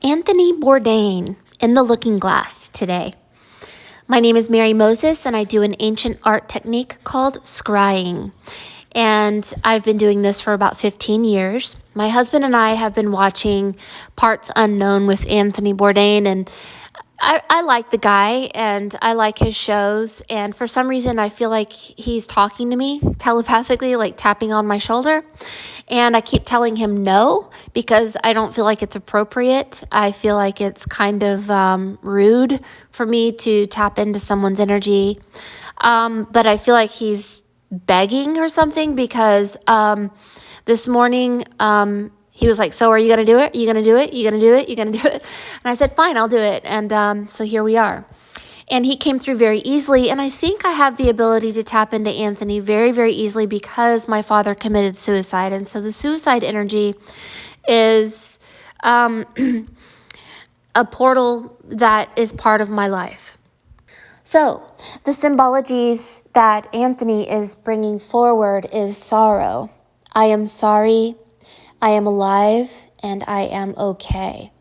Anthony Bourdain in the looking glass today. My name is Mary Moses, and I do an ancient art technique called scrying. And I've been doing this for about 15 years. My husband and I have been watching Parts Unknown with Anthony Bourdain, and I like the guy and I like his shows. And for some reason, I feel like he's talking to me telepathically, like tapping on my shoulder. And I keep telling him no because I don't feel like it's appropriate. I feel like it's kind of rude for me to tap into someone's energy. But I feel like he's begging or something because this morning, he was like, so are you going to do it? Are you going to do it? You going to do it? You going to do it? And I said, fine, I'll do it. And so here we are. And he came through very easily. And I think I have the ability to tap into Anthony very, very easily because my father committed suicide. And so the suicide energy is a portal that is part of my life. So the symbologies that Anthony is bringing forward is sorrow. I am sorry. I am alive, and I am okay.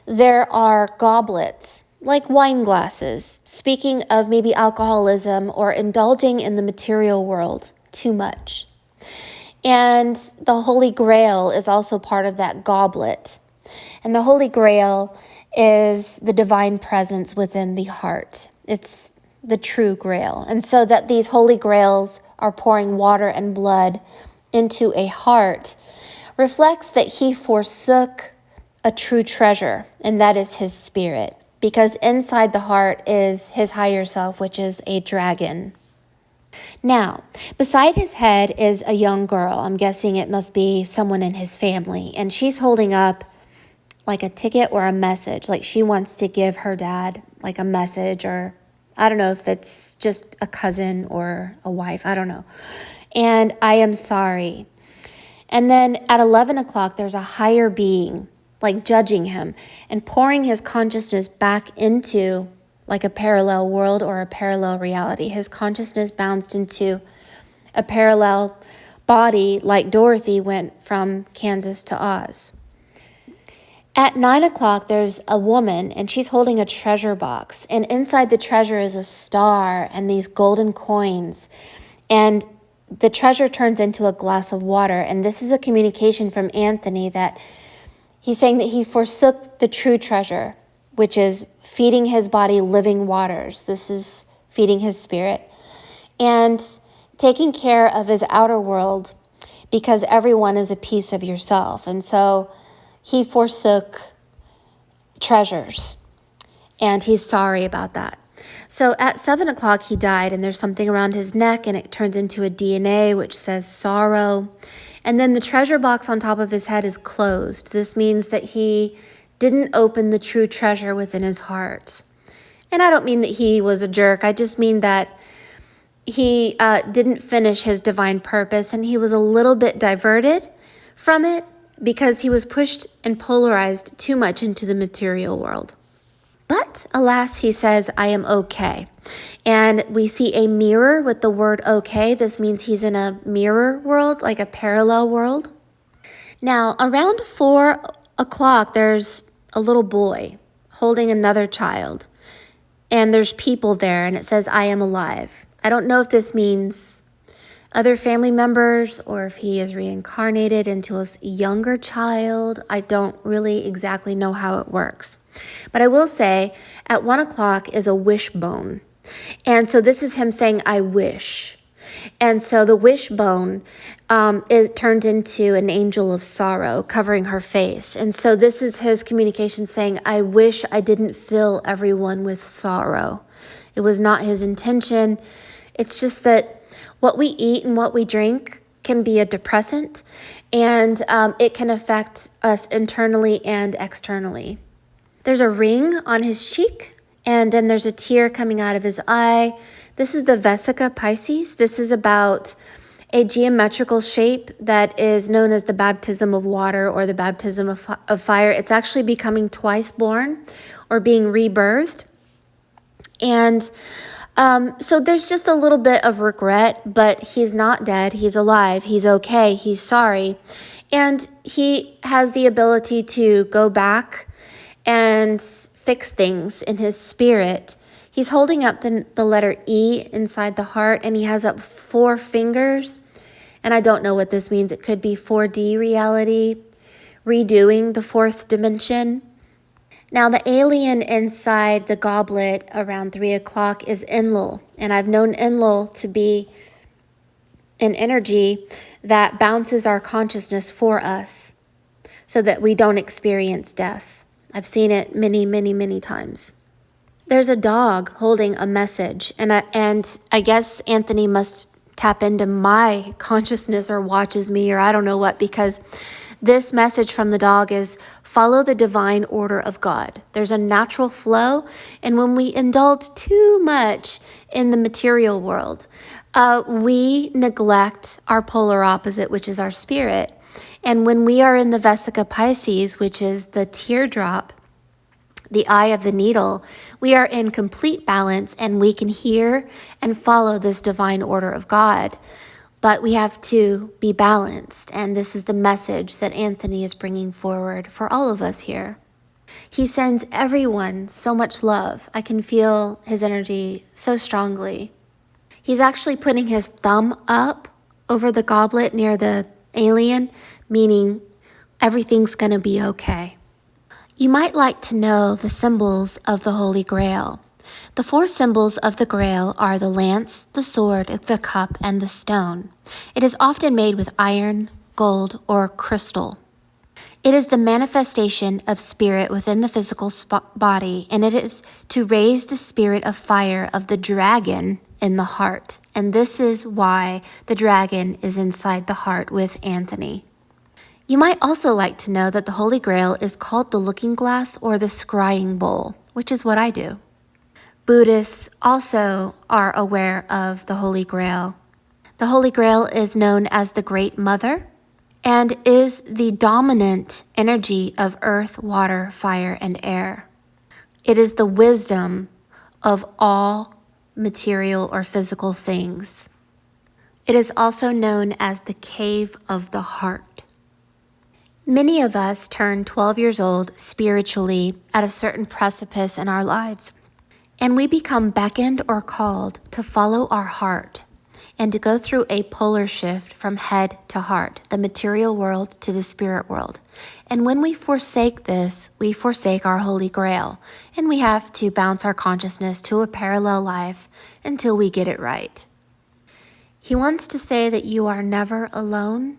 There are goblets, like wine glasses, speaking of maybe alcoholism or indulging in the material world too much. And the Holy Grail is also part of that goblet. And the Holy Grail is the divine presence within the heart. It's the true Grail. And so that these Holy Grails are pouring water and blood into a heart reflects that he forsook a true treasure, and that is his spirit, because inside the heart is his higher self, which is a dragon. Now, beside his head is a young girl. I'm guessing it must be someone in his family, and she's holding up like a ticket or a message, like she wants to give her dad like a message, or I don't know if it's just a cousin or a wife, I don't know. And I am sorry. And then at 11 o'clock, there's a higher being, like judging him and pouring his consciousness back into like a parallel world or a parallel reality. His consciousness bounced into a parallel body like Dorothy went from Kansas to Oz. At 9 o'clock, there's a woman and she's holding a treasure box. And inside the treasure is a star and these golden coins. And the treasure turns into a glass of water. And this is a communication from Anthony that he's saying that he forsook the true treasure, which is feeding his body living waters. This is feeding his spirit and taking care of his outer world because everyone is a piece of yourself. And so he forsook treasures and he's sorry about that. So at 7 o'clock, he died, and there's something around his neck, and it turns into a DNA, which says sorrow. And then the treasure box on top of his head is closed. This means that he didn't open the true treasure within his heart. And I don't mean that he was a jerk. I just mean that he didn't finish his divine purpose, and he was a little bit diverted from it because he was pushed and polarized too much into the material world. But alas, he says, I am okay. And we see a mirror with the word okay. This means he's in a mirror world, like a parallel world. Now, around 4 o'clock, there's a little boy holding another child. And there's people there, and it says, I am alive. I don't know if this means other family members or if he is reincarnated into a younger child. I don't really exactly know how it works. But I will say at 1 o'clock is a wishbone. And so this is him saying, I wish. And so the wishbone, it turned into an angel of sorrow covering her face. And so this is his communication saying, I wish I didn't fill everyone with sorrow. It was not his intention. It's just that what we eat and what we drink can be a depressant, and it can affect us internally and externally. There's a ring on his cheek, and then there's a tear coming out of his eye. This is the Vesica Pisces. This is about a geometrical shape that is known as the baptism of water or the baptism of fire. It's actually becoming twice born or being rebirthed. And so there's just a little bit of regret, but he's not dead. He's alive. He's okay. He's sorry. And he has the ability to go back and fix things in his spirit. He's holding up the letter E inside the heart, and he has up 4 fingers. And I don't know what this means. It could be 4D reality, redoing the 4th dimension. Now, the alien inside the goblet around 3 o'clock is Enlil. And I've known Enlil to be an energy that bounces our consciousness for us so that we don't experience death. I've seen it many, many, many times. There's a dog holding a message, and I guess Anthony must tap into my consciousness or watches me or I don't know what, because this message from the dog is follow the divine order of God. There's a natural flow, and when we indulge too much in the material world, we neglect our polar opposite, which is our spirit. And when we are in the Vesica Pisces, which is the teardrop, the eye of the needle, we are in complete balance and we can hear and follow this divine order of God. But we have to be balanced, and this is the message that Anthony is bringing forward for all of us here. He sends everyone so much love. I can feel his energy so strongly. He's actually putting his thumb up over the goblet near the alien, meaning everything's going to be okay. You might like to know the symbols of the Holy Grail. The 4 symbols of the Grail are the lance, the sword, the cup, and the stone. It is often made with iron, gold, or crystal. It is the manifestation of spirit within the physical body, and it is to raise the spirit of fire of the dragon in the heart. And this is why the dragon is inside the heart with Anthony. You might also like to know that the Holy Grail is called the looking glass or the scrying bowl, which is what I do. Buddhists also are aware of the Holy Grail. The Holy Grail is known as the Great Mother and is the dominant energy of earth, water, fire, and air. It is the wisdom of all material or physical things. It is also known as the cave of the heart. Many of us turn 12 years old spiritually at a certain precipice in our lives, and we become beckoned or called to follow our heart and to go through a polar shift from head to heart, the material world to the spirit world. And when we forsake this, we forsake our Holy Grail, and we have to bounce our consciousness to a parallel life until we get it right. He wants to say that you are never alone,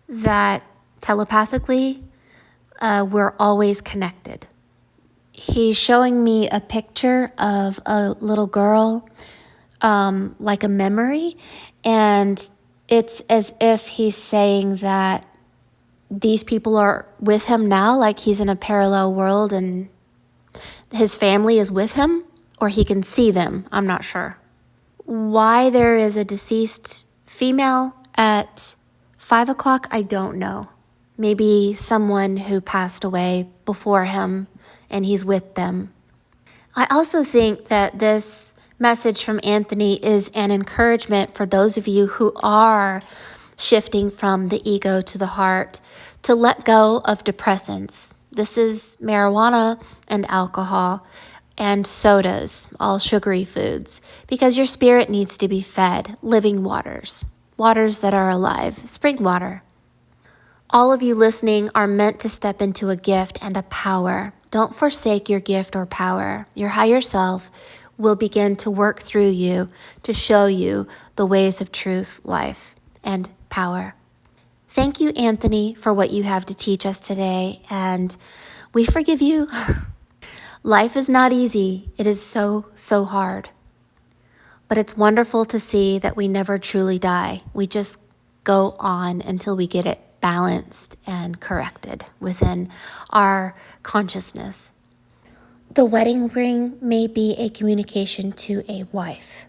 that telepathically, we're always connected. He's showing me a picture of a little girl, like a memory, and it's as if he's saying that these people are with him now, like he's in a parallel world and his family is with him, or he can see them. I'm not sure. Why there is a deceased female at 5 o'clock, I don't know. Maybe someone who passed away before him and he's with them. I also think that this message from Anthony is an encouragement for those of you who are shifting from the ego to the heart to let go of depressants. This is marijuana and alcohol and sodas, all sugary foods, because your spirit needs to be fed living waters, waters that are alive, spring water. All of you listening are meant to step into a gift and a power. Don't forsake your gift or power. Your higher self will begin to work through you to show you the ways of truth, life, and power. Thank you, Anthony, for what you have to teach us today, and we forgive you. Life is not easy. It is so, so hard. But it's wonderful to see that we never truly die. We just go on until we get it balanced and corrected within our consciousness. The wedding ring may be a communication to a wife.